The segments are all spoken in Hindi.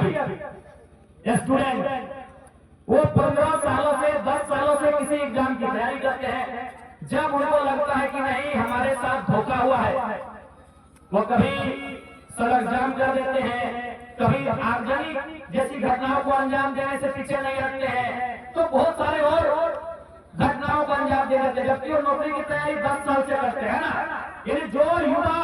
अभी स्टूडेंट वो 15 सालों से 10 सालों से किसी एग्जाम की तैयारी करते हैं। जब उनको लगता है कि नहीं हमारे साथ धोखा हुआ है, वो कभी सड़क जाम कर देते हैं, कभी आगजनी जैसी घटनाओं को अंजाम देने से पीछे नहीं हटते हैं, तो बहुत सारे और घटनाओं को अंजाम दे देते हैं। जबकि वो नौकरी की तैयारी 10 साल से करते हैं ना। यानी जो युवा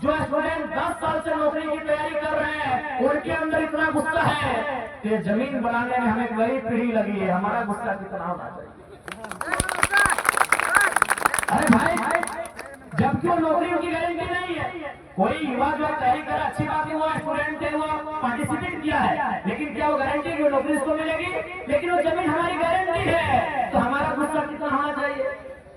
जो स्टूडेंट 10 साल से नौकरी की तैयारी कर रहे हैं, उनके अंदर इतना गुस्सा है कि जमीन बनाने में हमें कई पीढ़ी लगी है, हमारा गुस्सा कितना होना चाहिए। अरे भाई, जबकि वो नौकरियों की गारंटी नहीं है। कोई युवा जो तैयारी कर, अच्छी बात है, वो स्टूडेंट है, वो पार्टिसिपेट किया है, लेकिन क्या वो गारंटी की नौकरी उसको मिलेगी? लेकिन वो जमीन हमारी गारंटी है, तो हमारा गुस्सा कितना होना चाहिए।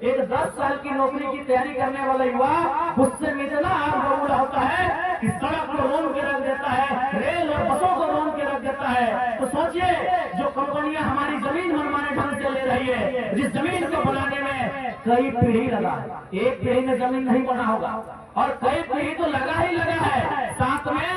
एक 10 साल की नौकरी की तैयारी करने वाला युवा गुस्से में इतना आग बबूला होता है कि सड़क को रोन के रख देता है, रेल और बसों को रोन के रख देता है। तो सोचिए, जो कंपनियां हमारी जमीन मनमाने ढंग से ले रही है, जिस जमीन को बनाने में कई पीढ़ी लगा है, एक पीढ़ी में जमीन नहीं बना होगा, और कई पीढ़ी तो लगा ही लगा है, साथ में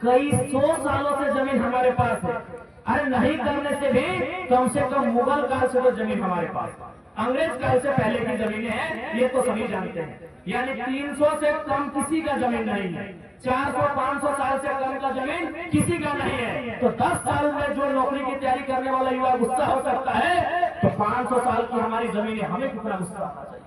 कई 100 सालों से जमीन हमारे पास है। अरे नहीं करने से भी कम से कम मुगल काल से तो जमीन हमारे पास, अंग्रेज काल से पहले की जमीनें हैं, ये तो सभी जानते हैं। यानी 300 से कम किसी का जमीन नहीं है, 400-500 साल से कम का जमीन किसी का नहीं है। तो 10 साल में जो नौकरी की तैयारी करने वाला युवा गुस्सा हो सकता है, तो 500 साल की हमारी जमीन है, हमें कितना गुस्सा आना चाहिए,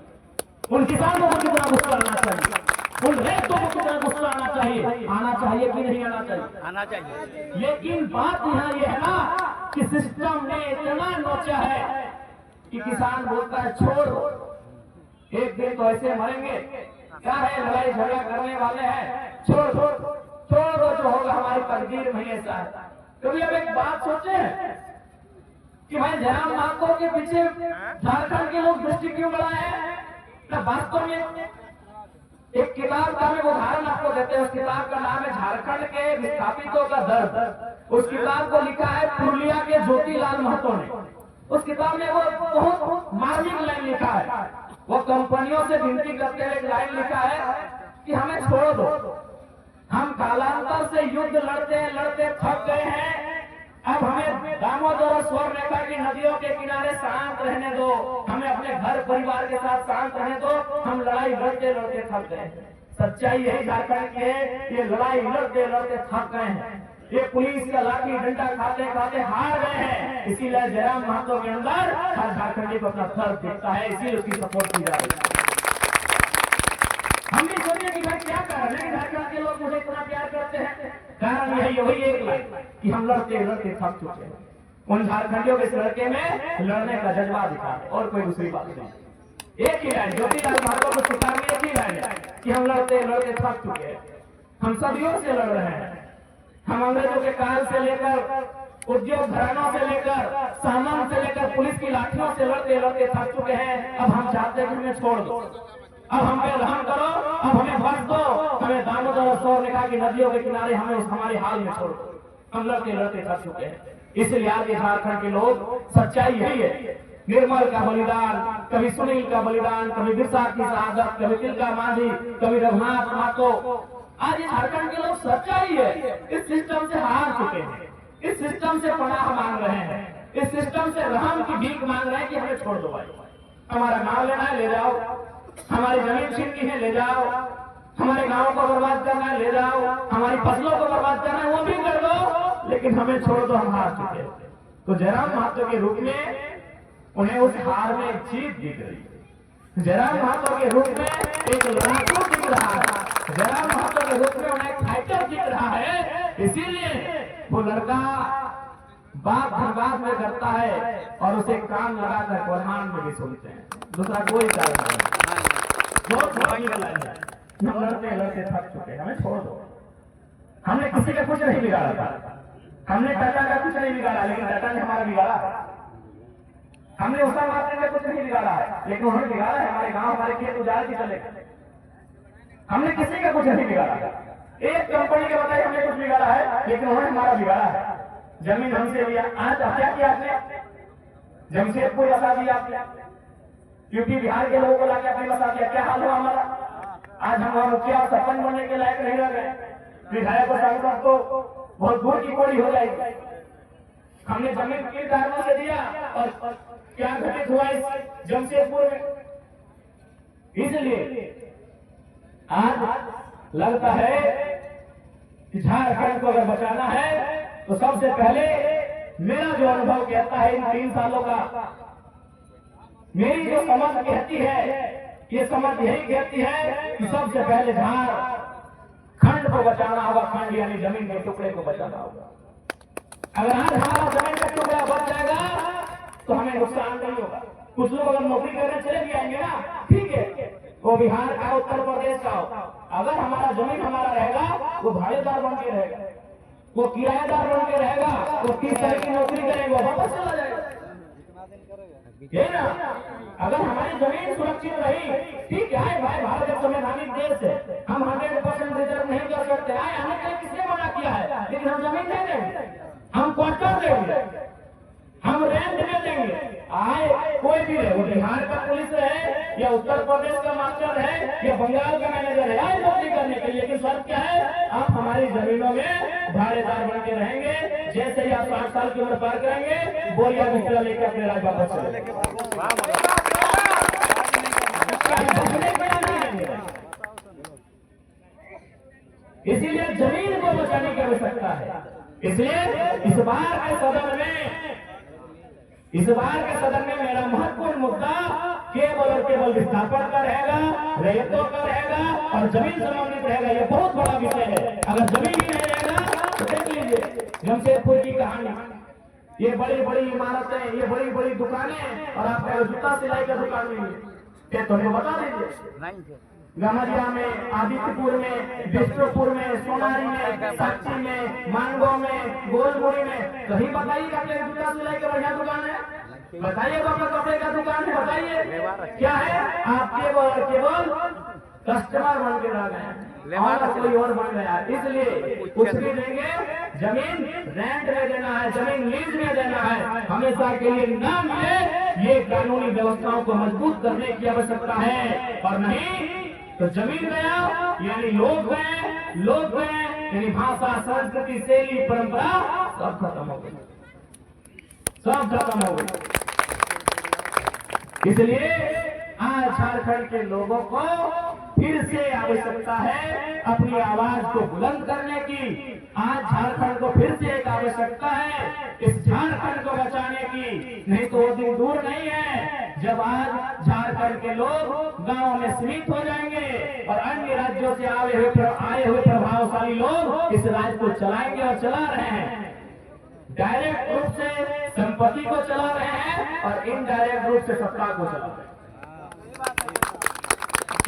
उन किसानों को कितना गुस्सा आना चाहिए, उन रेतों को कितना गुस्सा आना चाहिए। आना चाहिए कि नहीं आना चाहिए? आना चाहिए। लेकिन बात यहाँ ये है ना कि सिस्टम ने इतना नोचा है कि किसान बोलता है छोड़ दो, एक दिन तो ऐसे मरेंगे, क्या है लड़ाई झगड़ा करने वाले हैं, छोड़ दो छोड़ दो, जो होगा हमारी तकदीर में ऐसा है। कभी अब एक बात सोचे कि भाई जयराम महतो के पीछे झारखंड के लोग दृष्टि क्यों बढ़ाए हैं? वास्तव में एक किताब का मैं उदाहरण आपको देते हैं। उस किताब का नाम है झारखंड के विस्थापितों का दर्द। उस किताब को लिखा है पुरुलिया के ज्योतिलाल महतो ने। उस किताब में वो बहुत मार्मिक लाइन लिखा है। वो कंपनियों से विनती करते हुए एक लाइन लिखा है कि हमें छोड़ दो, हम कालांतर से युद्ध लड़ते लड़ते थक गए हैं, अब हमें दामोदर और स्वर्ण रेखा की नदियों के किनारे शांत रहने दो, हमें अपने घर परिवार के साथ शांत रहने दो, हम लड़ाई लड़ते लड़ते थक गए। सच्चाई यही झारखंड की है, ये लड़ाई लड़ते लड़ते थक गए हैं, ये पुलिस का लाठी डंडा खाते खाते हार गए हैं। इसीलिए जयराम महतो के अंदर हर झारखंडी को अपना फर्ज दिखता है, इसीलिए उसकी सपोर्ट की जा रही है। हम भी सोचे कि भाई क्या कारण है झारखंड के लोग मुझे इतना प्यार करते हैं। कारण यही वही एक लाइन कि हम लड़ते लड़ते थक चुके हैं। उन झारखंडियों के इस लड़के में लड़ने का जज्बा दिखा, और कोई दूसरी बात नहीं। एक ही लाइन ज्योतिलाल महतो को सुधारने एक ही लाइन है कि हम लड़ते लड़ते थक चुके हैं, हम सदियों से लड़ रहे हैं, हम अंग्रेजों के काल से लेकर उद्योग घरानों से लेकर सामान से लेकर पुलिस की लाठियों से लड़ते लड़ते थक चुके हैं। अब हम चाहते हैं कि हमें छोड़ दो, अब हम पे रहम करो, अब हमें बख्श दो, हमें दामोदर और स्वर्ण रेखा की नदियों के किनारे हमें उस हमारे हाल में छोड़ दो। हम लड़ते लड़ते थक चुके हैं। इसलिए आज झारखंड के लोग, सच्चाई यही है, निर्मल का बलिदान, कभी सुनील का बलिदान, कभी बिरसा की शहादत, कभी तिलका मांझी, कभी रघुनाथ महतो, आज झारखंड के लोग सच्चाई है इस सिस्टम से हार चुके हैं, इस सिस्टम से पनाह मांग रहे हैं, इस सिस्टम से रहम की भीख मांग रहे हैं कि हमें छोड़ दो भाई, हमारा गांव लेना है ले जाओ, हमारी जमीन छीननी है ले जाओ, हमारे गांव को बर्बाद करना है ले जाओ, हमारी फसलों को बर्बाद करना है वो भी कर दो, लेकिन हमें छोड़ दो, हम हार चुके। तो जयराम महतो के रूप में उन्हें उस हार में एक जीत दिख रही है। जयराम महतो के रूप में एक लड़ाकू दिख रहा है, जयराम महतो के रूप में उन्हें फाइटर दिख रहा है। इसीलिए वो लड़का बात धनबाद में करता है और उसे काम लगाकर कुरान में भी सुनते हैं, दूसरा कोई कारण नहीं। बहुत है, हम लड़ते लड़ते थक चुके, हमें छोड़ दो। हमने किसी का कुछ नहीं बिगाड़ा था, हमने टाटा का कुछ नहीं बिगाड़ा, लेकिन टाटा ने हमारा बिगाड़ा। हमने उसका मार्केट में कुछ नहीं बिगाड़ा है, लेकिन उन्होंने बिगाड़ा है हमारे गांव, हमारे खेत उजाड़ के चले। हमने किसी का कुछ नहीं बिगाड़ा, एक कंपनी के बताइए हमने कुछ बिगाड़ा है, लेकिन उन्होंने हमारा बिगाड़ा है। जमीन हमसे लिया, आज क्या किया आपने? जमशेदपुर बता दिया आपने, यूपी बिहार के लोगों को लाके आपने बता दिया, क्या हाल हुआ हमारा? आज हम मुखिया और सरपंच बनने के लायक नहीं रह गए, विधायक और सांसद को बहुत दूर की कोड़ी हो जाएगी। हमने जमीन किन कारणों से दिया और क्या घटित हुआ इस जमशेदपुर में। इसलिए आज लगता है कि झारखंड को अगर बचाना है तो सबसे पहले मेरा जो अनुभव कहता है इन 3 सालों का, मेरी जो समझ कहती है, ये समझ यही कहती है कि सबसे पहले झारखंड को बचाना होगा। खंड यानी जमीन के टुकड़े को बचाना होगा। अगर आज हमारा जमीन का टुकड़ा बच जाएगा तो हमें नुकसान नहीं होगा। कुछ लोग अगर नौकरी करने चले भी आएंगे ना, ठीक है, वो बिहार का, उत्तर प्रदेश का हो, अगर हमारा जमीन हमारा रहेगा वो भाड़ेदार बन के रहेगा, वो किराएदार बन के रहेगा, वो 30 साल की नौकरी करेगा, वापस चला जाएगा। ये ना, अगर हमारी जमीन सुरक्षित रही, ठीक है भाई, भारत एक संवैधानिक देश है, हम 100% रिजर्व नहीं कर सकते। आने के लिए किसने मना किया है? लेकिन हम जमीन दे देंगे, हम क्वार्टर देंगे, हम रेंट में देंगे। आए कोई भी रहे, वो बिहार का पुलिस है या उत्तर प्रदेश का मास्टर है या बंगाल का मैनेजर है, आए नौकरी करने के लिए। लेकिन शर्त क्या है? आप हमारी जमीनों में भाड़ेदार बन के रहेंगे। जैसे ही आप 60 साल की उम्र पार करेंगे, बोरिया बिस्तर लेकर अपने राज्य वापस चले। इसीलिए जमीन को बचाने की आवश्यकता है। इसलिए इस बार के सदन में मेरा महत्वपूर्ण मुद्दा केवल और केवल विस्थापन का रहेगा, रैयतों का रहेगा और जमीन संबंधित रहेगा। ये बहुत बड़ा विषय है। अगर जमीन ही नहीं रहेगा तो देख लीजिए जमशेदपुर की कहानी, ये बड़ी बड़ी इमारतें, ये बड़ी बड़ी दुकानें, और आपका जूता सिलाई का दुकान नहीं है, तो हमें बता दीजिए। गमरिया में, आदित्यपुर में, बिष्णुपुर में, सोनारी में, साक्षी में, मानगो में, गोलपुरी में, कहीं बताइए अपने जूता सिलाई का बढ़िया दुकान है? बताइए अपना कपड़े का दुकान है? बताइए क्या है? आप केवल कस्टमर बन के रह गए और कोई और बन गया। इसलिए कुछ भी देंगे, जमीन रेंट में देना है, जमीन लीज में देना है, हमेशा के लिए ना मिले। ये कानूनी व्यवस्थाओं को मजबूत करने की आवश्यकता है, और नहीं तो जमीन गया यानी लोग गए यानी भाषा, संस्कृति, शैली, परंपरा सब खत्म हो गई, सब खत्म हो गई। इसलिए आज झारखंड के लोगों को फिर से आवश्यकता है अपनी आवाज को बुलंद करने की। आज झारखंड को फिर से एक आवश्यकता है इस झारखंड को बचाने की। नहीं तो वो दिन दूर नहीं है जब आज झारखंड के लोग गांव में सीमित हो जाएंगे और अन्य राज्यों से आए हुए प्रभावशाली लोग इस राज्य को चलाएंगे और चला रहे हैं। डायरेक्ट रूप से संपत्ति को चला रहे हैं और इनडायरेक्ट रूप से सत्ता को चला रहे हैं।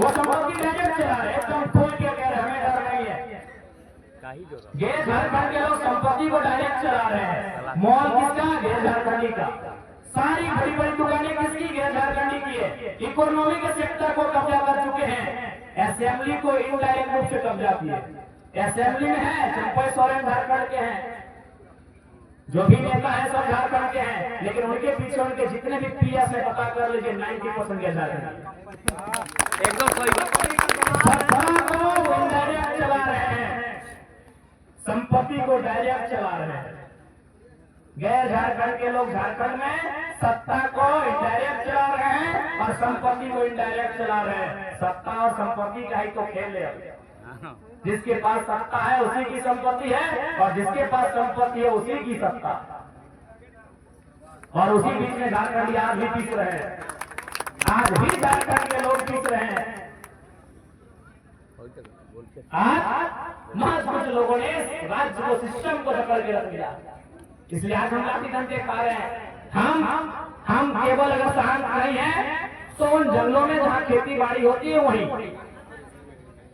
वो संपत्ति डायरेक्ट चला रहे हैं, एकदम खोल के कह रहे हमें डर नहीं है। ये झारखंड के लोग संपत्ति को डायरेक्ट चला रहे हैं। मॉल किसका? गैर झारखंडी का। सारी बड़ी बड़ी दुकानें किसकी? गैर झारखंडी की है। इकोनॉमी के सेक्टर को कब्जा कर चुके हैं। असेंबली को इनडायरेक्ट रूप से कब्जा किया। असेंबली में है चंपई सोरेन झारखंड के हैं, जो भी नेता है सब झारखंड के हैं, लेकिन उनके पीछे उनके जितने भी पीएस है पता कर लीजिए 90% गैर झारखंड। एकदम सही डायरेक्ट चला रहे हैं, संपत्ति को डायरेक्ट चला रहे हैं। गैर झारखंड के लोग झारखंड में सत्ता को इनडायरेक्ट चला रहे हैं और संपत्ति को इनडायरेक्ट चला रहे हैं। सत्ता और संपत्ति का ही तो खेल है। जिसके पास सत्ता है उसी की संपत्ति है और जिसके पास संपत्ति है उसी की सत्ता। और उसी बीच में झारखंडी आज भी पीस रहे हैं, आज भी झारखंड के लोग पीस रहे हैं। आज महज कुछ लोगों ने राज्य को, सिस्टम को पकड़ के रख दिया। इसलिए आज हम लाठी डंडे खा रहे हैं। हम केवल अगर शांत नहीं है तो उन जंगलों में जहाँ खेती बाड़ी होती है वहीं,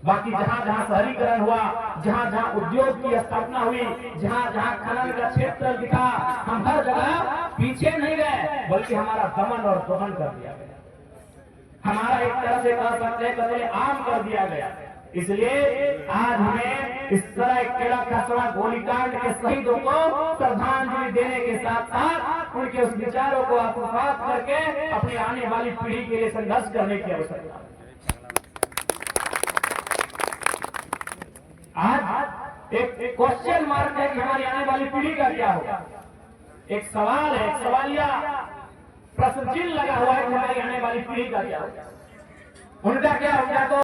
बाकी जहाँ जहाँ शहरीकरण हुआ, जहाँ जहाँ उद्योग की स्थापना हुई, जहाँ जहाँ खनन का क्षेत्र दिखा, हम हर जगह पीछे नहीं गए बल्कि हमारा दमन और दोहन कर दिया गया। हमारा एक तरह से कह सकते हैं कतले आम कर दिया गया। इसलिए आज हमें इस तरह केड़ा खसरा गोलीकांड के शहीदों को श्रद्धांजलि देने के साथ साथ उनके उस विचारों को आत्मसात करके अपनी आने वाली पीढ़ी के लिए संघर्ष करने की आवश्यकता है। एक क्वेश्चन मार्क है कि हमारी आने वाली पीढ़ी का क्या होगा। एक सवाल है, एक सवालिया प्रश्न चिन्ह लगा हुआ है कि हमारी आने वाली पीढ़ी का क्या होगा, उनका क्या होगा। तो